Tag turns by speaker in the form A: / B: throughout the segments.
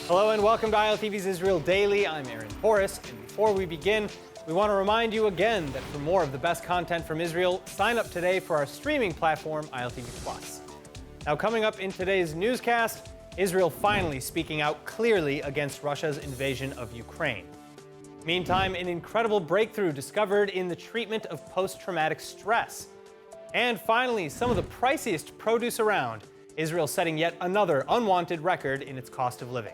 A: Hello and welcome to ILTV's Israel Daily. I'm Aaron Porras, and before we begin, we want to remind you again that for more of the best content from Israel, sign up today for our streaming platform, ILTV+. Now, coming up in today's newscast, Israel finally speaking out clearly against Russia's invasion of Ukraine. Meantime, an incredible breakthrough discovered in the treatment of post-traumatic stress. And finally, some of the priciest produce around, Israel setting yet another unwanted record in its cost of living.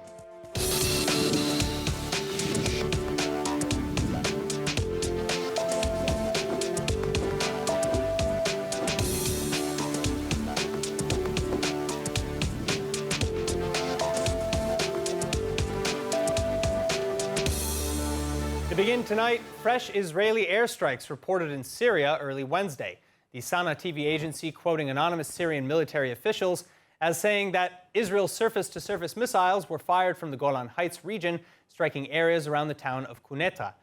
A: To begin tonight, fresh Israeli airstrikes reported in Syria early Wednesday. The Sana TV agency quoting anonymous Syrian military officials as saying that Israel's surface-to-surface missiles were fired from the Golan Heights region, striking areas around the town of Kuneta.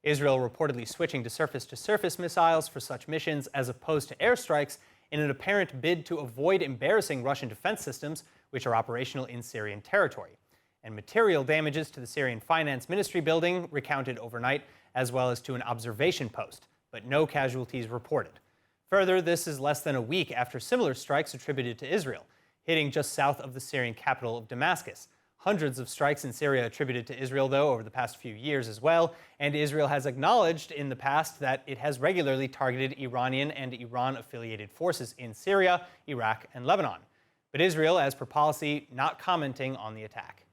A: Israel reportedly switching to surface-to-surface missiles for such missions as opposed to airstrikes in an apparent bid to avoid embarrassing Russian defense systems, which are operational in Syrian territory. And material damages to the Syrian Finance Ministry building recounted overnight, as well as to an observation post, but no casualties reported. Further, this is less than a week after similar strikes attributed to Israel, hitting just south of the Syrian capital of Damascus. Hundreds of strikes in Syria attributed to Israel, though, over the past few years as well, and Israel has acknowledged in the past that it has regularly targeted Iranian and Iran-affiliated forces in Syria, Iraq, and Lebanon. But Israel, as per policy, not commenting on the attack.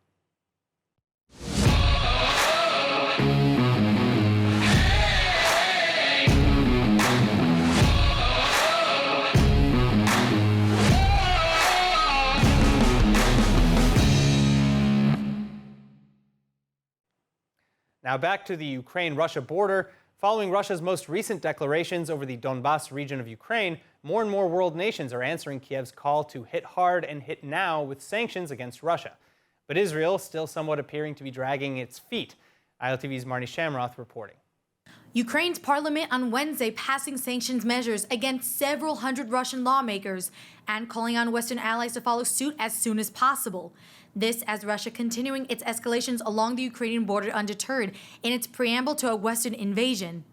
A: Now back to the Ukraine-Russia border. Following Russia's most recent declarations over the Donbas region of Ukraine, more and more world nations are answering Kiev's call to hit hard and hit now with sanctions against Russia. But Israel still somewhat appearing to be dragging its feet. ILTV's Marnie Shamroth reporting.
B: Ukraine's parliament on Wednesday passing sanctions measures against several hundred Russian lawmakers and calling on Western allies to follow suit as soon as possible. This as Russia continuing its escalations along the Ukrainian border undeterred in its preamble to a Western invasion.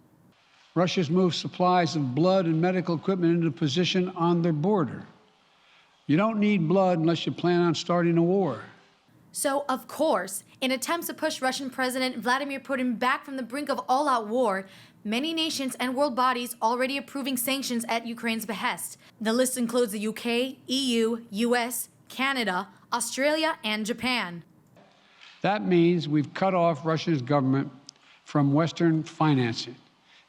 C: Russia's moved supplies of blood and medical equipment into position on their border. You don't need blood unless you plan on starting a war.
B: So, of course, in attempts to push Russian President Vladimir Putin back from the brink of all-out war, many nations and world bodies already approving sanctions at Ukraine's behest. The list includes the UK, EU, US, Canada, Australia, and Japan.
C: That means we've cut off Russia's government from Western financing.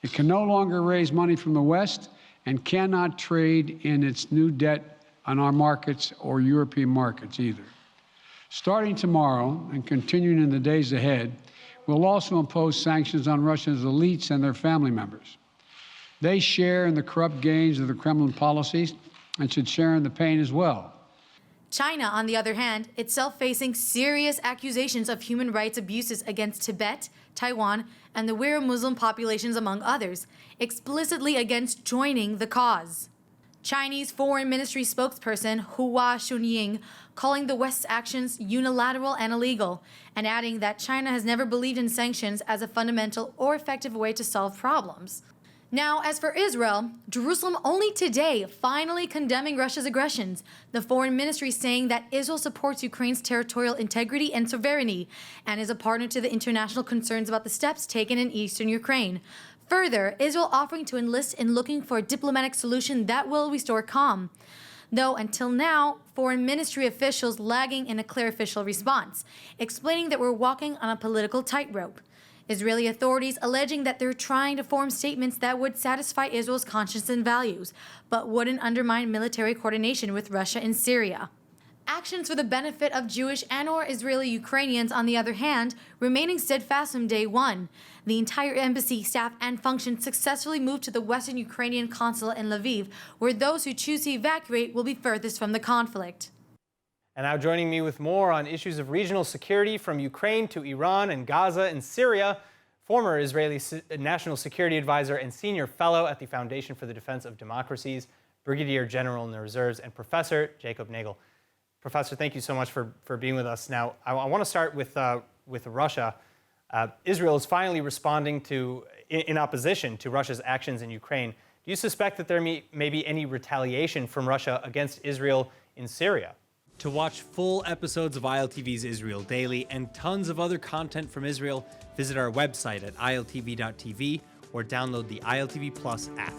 C: It can no longer raise money from the West and cannot trade in its new debt on our markets or European markets either. Starting tomorrow and continuing in the days ahead, we'll also impose sanctions on Russia's elites and their family members. They share in the corrupt gains of the Kremlin policies and should share in the pain as well.
B: China, on the other hand, itself facing serious accusations of human rights abuses against Tibet, Taiwan, and the Uyghur Muslim populations, among others, explicitly against joining the cause. Chinese Foreign Ministry spokesperson Hua Chunying calling the West's actions unilateral and illegal, and adding that China has never believed in sanctions as a fundamental or effective way to solve problems. Now, as for Israel, Jerusalem only today finally condemning Russia's aggressions, the Foreign Ministry saying that Israel supports Ukraine's territorial integrity and sovereignty and is a partner to the international concerns about the steps taken in eastern Ukraine. Further, Israel offering to enlist in looking for a diplomatic solution that will restore calm. Though until now, Foreign Ministry officials lagging in a clear official response, explaining that we're walking on a political tightrope. Israeli authorities alleging that they're trying to form statements that would satisfy Israel's conscience and values, but wouldn't undermine military coordination with Russia in Syria. Actions for the benefit of Jewish and/or Israeli Ukrainians, on the other hand, remaining steadfast from day one. The entire embassy staff and function successfully moved to the Western Ukrainian consulate in Lviv, where those who choose to evacuate will be furthest from the conflict.
A: And now joining me with more on issues of regional security from Ukraine to Iran and Gaza and Syria, former Israeli National Security Advisor and Senior Fellow at the Foundation for the Defense of Democracies, Brigadier General in the Reserves, and Professor Jacob Nagel. Professor, thank you so much for being with us. Now, I want to start with Russia. Israel is finally responding in opposition to Russia's actions in Ukraine. Do you suspect that there may be any retaliation from Russia against Israel in Syria? To watch full episodes of ILTV's Israel Daily and tons of other content from Israel, visit our website at iltv.tv or download the ILTV Plus app.